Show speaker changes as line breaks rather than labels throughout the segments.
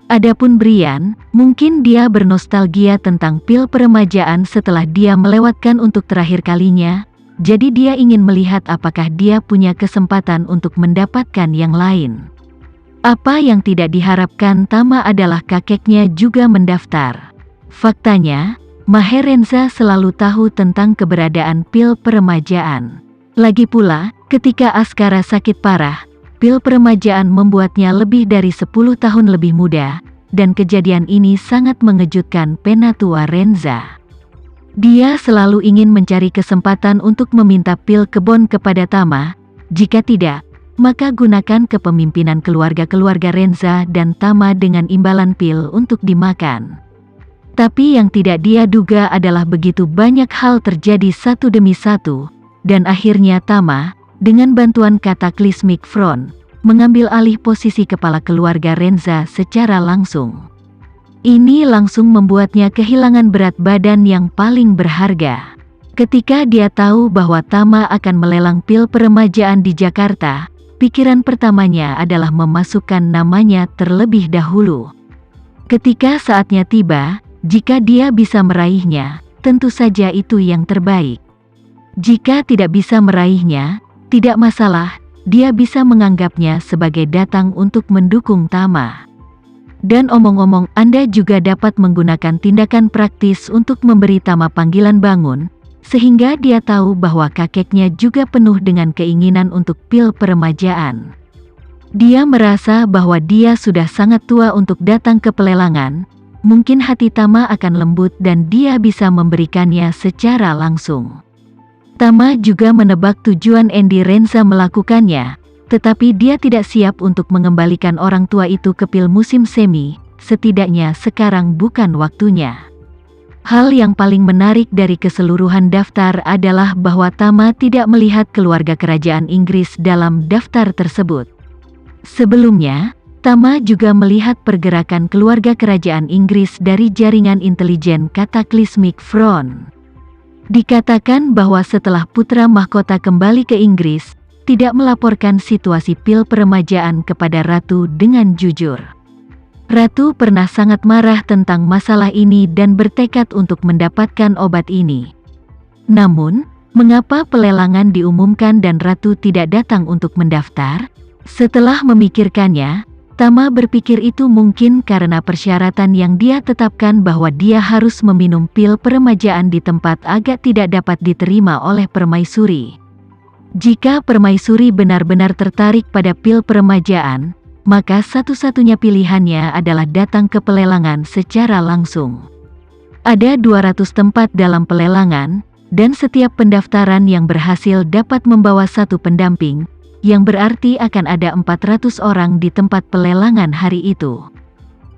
Adapun Brian, mungkin dia bernostalgia tentang pil peremajaan setelah dia melewatkan untuk terakhir kalinya, jadi dia ingin melihat apakah dia punya kesempatan untuk mendapatkan yang lain. Apa yang tidak diharapkan Tama adalah kakeknya juga mendaftar. Faktanya, Maherenza selalu tahu tentang keberadaan pil peremajaan. Lagi pula, ketika Askara sakit parah, pil peremajaan membuatnya lebih dari 10 tahun lebih muda, dan kejadian ini sangat mengejutkan Penatua Renza. Dia selalu ingin mencari kesempatan untuk meminta pil kebon kepada Tama, jika tidak, maka gunakan kepemimpinan keluarga-keluarga Renza dan Tama dengan imbalan pil untuk dimakan. Tapi yang tidak dia duga adalah begitu banyak hal terjadi satu demi satu, dan akhirnya Tama, dengan bantuan Cataclysmic Front, mengambil alih posisi kepala keluarga Renza secara langsung. Ini langsung membuatnya kehilangan berat badan yang paling berharga. Ketika dia tahu bahwa Tama akan melelang pil peremajaan di Jakarta, pikiran pertamanya adalah memasukkan namanya terlebih dahulu. Ketika saatnya tiba, jika dia bisa meraihnya, tentu saja itu yang terbaik. Jika tidak bisa meraihnya, tidak masalah, dia bisa menganggapnya sebagai datang untuk mendukung Tama. Dan omong-omong, Anda juga dapat menggunakan tindakan praktis untuk memberi Tama panggilan bangun, sehingga dia tahu bahwa kakeknya juga penuh dengan keinginan untuk pil peremajaan. Dia merasa bahwa dia sudah sangat tua untuk datang ke pelelangan, mungkin hati Tama akan lembut dan dia bisa memberikannya secara langsung. Tama juga menebak tujuan Andy Renza melakukannya, tetapi dia tidak siap untuk mengembalikan orang tua itu ke pil musim semi, setidaknya sekarang bukan waktunya. Hal yang paling menarik dari keseluruhan daftar adalah bahwa Tama tidak melihat keluarga kerajaan Inggris dalam daftar tersebut. Sebelumnya, Tama juga melihat pergerakan keluarga kerajaan Inggris dari jaringan intelijen Cataclysmic Front. Dikatakan bahwa setelah putra mahkota kembali ke Inggris, tidak melaporkan situasi pil peremajaan kepada Ratu dengan jujur. Ratu pernah sangat marah tentang masalah ini dan bertekad untuk mendapatkan obat ini. Namun, mengapa pelelangan diumumkan dan Ratu tidak datang untuk mendaftar? Setelah memikirkannya, Tama berpikir itu mungkin karena persyaratan yang dia tetapkan bahwa dia harus meminum pil peremajaan di tempat agak tidak dapat diterima oleh permaisuri. Jika permaisuri benar-benar tertarik pada pil peremajaan, maka satu-satunya pilihannya adalah datang ke pelelangan secara langsung. Ada 200 tempat dalam pelelangan, dan setiap pendaftaran yang berhasil dapat membawa satu pendamping, yang berarti akan ada 400 orang di tempat pelelangan hari itu.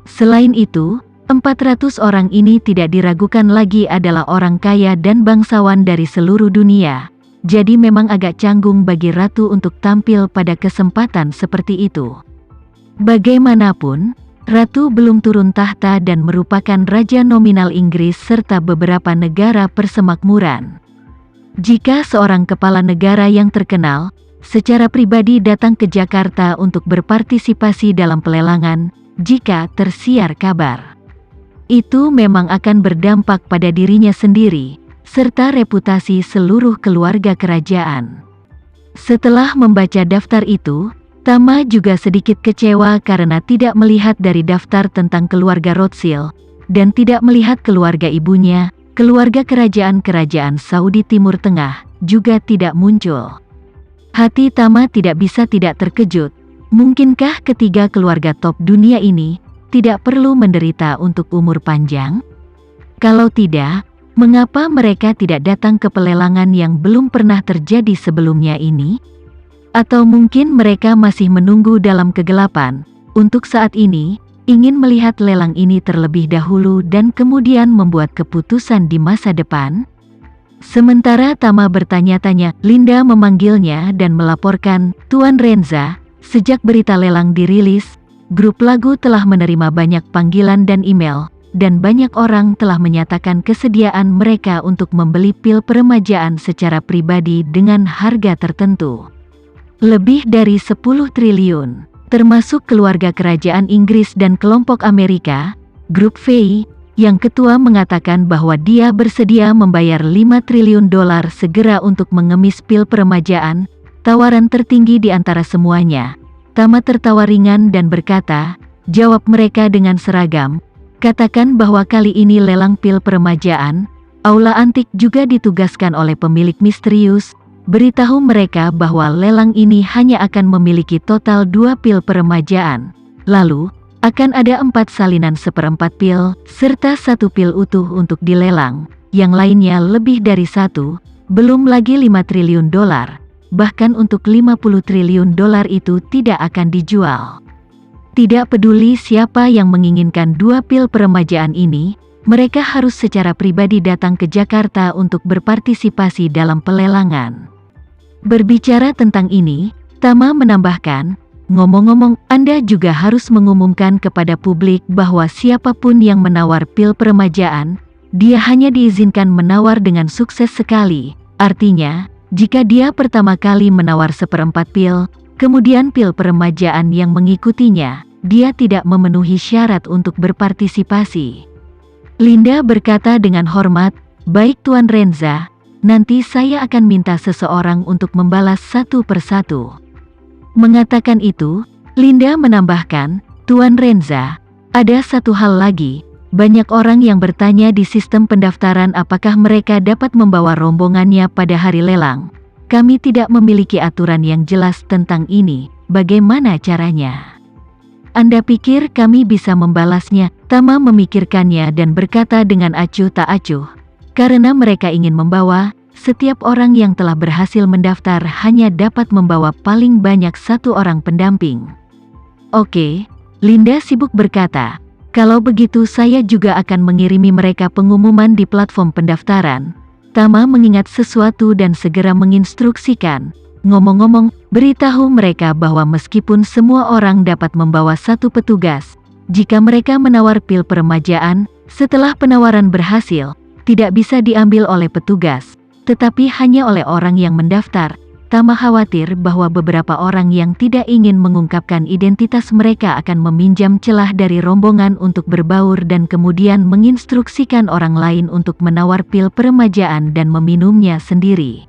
Selain itu, 400 orang ini tidak diragukan lagi adalah orang kaya dan bangsawan dari seluruh dunia, jadi memang agak canggung bagi Ratu untuk tampil pada kesempatan seperti itu. Bagaimanapun, Ratu belum turun tahta dan merupakan raja nominal Inggris serta beberapa negara persemakmuran. Jika seorang kepala negara yang terkenal, secara pribadi datang ke Jakarta untuk berpartisipasi dalam pelelangan, jika tersiar kabar, itu memang akan berdampak pada dirinya sendiri, serta reputasi seluruh keluarga kerajaan. Setelah membaca daftar itu, Tama juga sedikit kecewa karena tidak melihat dari daftar tentang keluarga Rothschild, dan tidak melihat keluarga ibunya, keluarga kerajaan-kerajaan Saudi Timur Tengah, juga tidak muncul. Hati Tama tidak bisa tidak terkejut. Mungkinkah ketiga keluarga top dunia ini tidak perlu menderita untuk umur panjang? Kalau tidak, mengapa mereka tidak datang ke pelelangan yang belum pernah terjadi sebelumnya ini? Atau mungkin mereka masih menunggu dalam kegelapan, untuk saat ini, ingin melihat lelang ini terlebih dahulu dan kemudian membuat keputusan di masa depan? Sementara Tama bertanya-tanya, Linda memanggilnya dan melaporkan, Tuan Renza, sejak berita lelang dirilis, grup lagu telah menerima banyak panggilan dan email, dan banyak orang telah menyatakan kesediaan mereka untuk membeli pil peremajaan secara pribadi dengan harga tertentu. Lebih dari 10 triliun. termasuk keluarga kerajaan Inggris dan kelompok Amerika, Grup VI, yang ketua mengatakan bahwa dia bersedia membayar $5 triliun segera untuk mengemis pil peremajaan, tawaran tertinggi di antara semuanya. Tama tertawa ringan dan berkata, jawab mereka dengan seragam, katakan bahwa kali ini lelang pil peremajaan, Aula Antik juga ditugaskan oleh pemilik misterius, beritahu mereka bahwa lelang ini hanya akan memiliki total 2 pil peremajaan. Lalu, akan ada 4 salinan 1/4 pil, serta 1 pil utuh untuk dilelang, yang lainnya lebih dari 1, belum lagi $5 triliun, bahkan untuk $50 triliun itu tidak akan dijual. Tidak peduli siapa yang menginginkan 2 pil peremajaan ini, mereka harus secara pribadi datang ke Jakarta untuk berpartisipasi dalam pelelangan. Berbicara tentang ini, Tama menambahkan, ngomong-ngomong, Anda juga harus mengumumkan kepada publik bahwa siapapun yang menawar pil peremajaan, dia hanya diizinkan menawar dengan sukses sekali. Artinya, jika dia pertama kali menawar 1/4 pil, kemudian pil peremajaan yang mengikutinya, dia tidak memenuhi syarat untuk berpartisipasi. Linda berkata dengan hormat, baik Tuan Renza, nanti saya akan minta seseorang untuk membalas satu persatu. Mengatakan itu, Linda menambahkan, Tuan Renza, ada satu hal lagi, banyak orang yang bertanya di sistem pendaftaran apakah mereka dapat membawa rombongannya pada hari lelang. Kami tidak memiliki aturan yang jelas tentang ini, bagaimana caranya? Anda pikir kami bisa membalasnya? Tama memikirkannya dan berkata dengan acuh tak acuh, karena mereka ingin membawa, setiap orang yang telah berhasil mendaftar hanya dapat membawa paling banyak 1 orang pendamping. Oke, Linda sibuk berkata, kalau begitu saya juga akan mengirimi mereka pengumuman di platform pendaftaran. Tama mengingat sesuatu dan segera menginstruksikan, ngomong-ngomong, beritahu mereka bahwa meskipun semua orang dapat membawa 1 petugas, jika mereka menawar pil peremajaan, setelah penawaran berhasil, tidak bisa diambil oleh petugas, tetapi hanya oleh orang yang mendaftar. Tama khawatir bahwa beberapa orang yang tidak ingin mengungkapkan identitas mereka akan meminjam celah dari rombongan untuk berbaur dan kemudian menginstruksikan orang lain untuk menawar pil peremajaan dan meminumnya sendiri.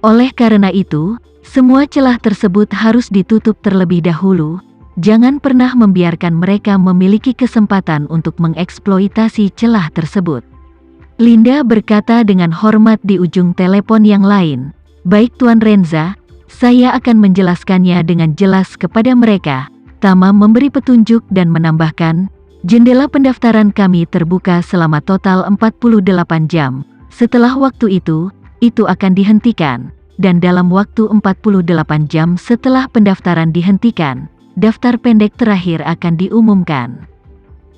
Oleh karena itu, semua celah tersebut harus ditutup terlebih dahulu. Jangan pernah membiarkan mereka memiliki kesempatan untuk mengeksploitasi celah tersebut. Linda berkata dengan hormat di ujung telepon yang lain, baik Tuan Renza, saya akan menjelaskannya dengan jelas kepada mereka. Tama memberi petunjuk dan menambahkan, jendela pendaftaran kami terbuka selama total 48 jam. Setelah waktu itu akan dihentikan, dan dalam waktu 48 jam setelah pendaftaran dihentikan, daftar pendek terakhir akan diumumkan.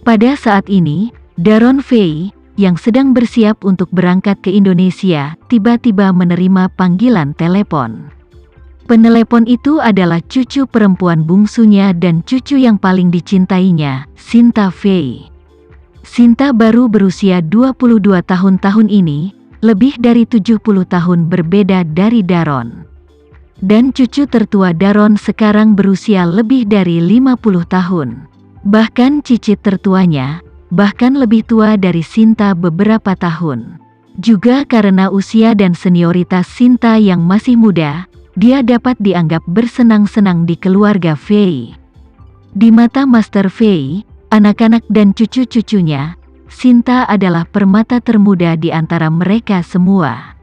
Pada saat ini, Daron Fei, yang sedang bersiap untuk berangkat ke Indonesia, tiba-tiba menerima panggilan telepon. Penelepon itu adalah cucu perempuan bungsunya dan cucu yang paling dicintainya, Sinta Fei. Sinta baru berusia 22 tahun ini, lebih dari 70 tahun berbeda dari Daron. Dan cucu tertua Daron sekarang berusia lebih dari 50 tahun. Bahkan cicit tertuanya, bahkan lebih tua dari Sinta beberapa tahun. Juga karena usia dan senioritas Sinta yang masih muda, dia dapat dianggap bersenang-senang di keluarga Fei. Di mata Master Fei, anak-anak dan cucu-cucunya, Sinta adalah permata termuda di antara mereka semua.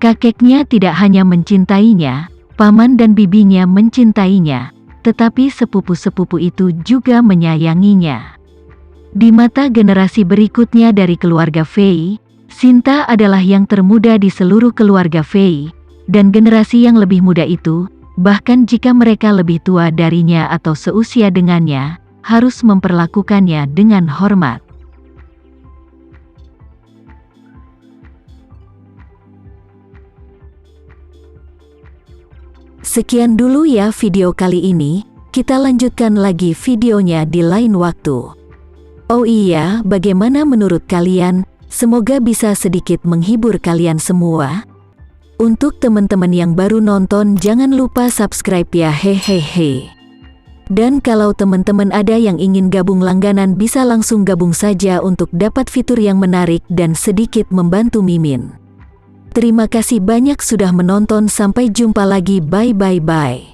Kakeknya tidak hanya mencintainya, paman dan bibinya mencintainya, tetapi sepupu-sepupu itu juga menyayanginya. Di mata generasi berikutnya dari keluarga Fei, Sinta adalah yang termuda di seluruh keluarga Fei, dan generasi yang lebih muda itu, bahkan jika mereka lebih tua darinya atau seusia dengannya, harus memperlakukannya dengan hormat. Sekian dulu ya video kali ini, kita lanjutkan lagi videonya di lain waktu. Oh iya, bagaimana menurut kalian? Semoga bisa sedikit menghibur kalian semua. Untuk teman-teman yang baru nonton, jangan lupa subscribe ya, hehehe. Dan kalau teman-teman ada yang ingin gabung langganan bisa langsung gabung saja untuk dapat fitur yang menarik dan sedikit membantu Mimin. Terima kasih banyak sudah menonton, sampai jumpa lagi, bye.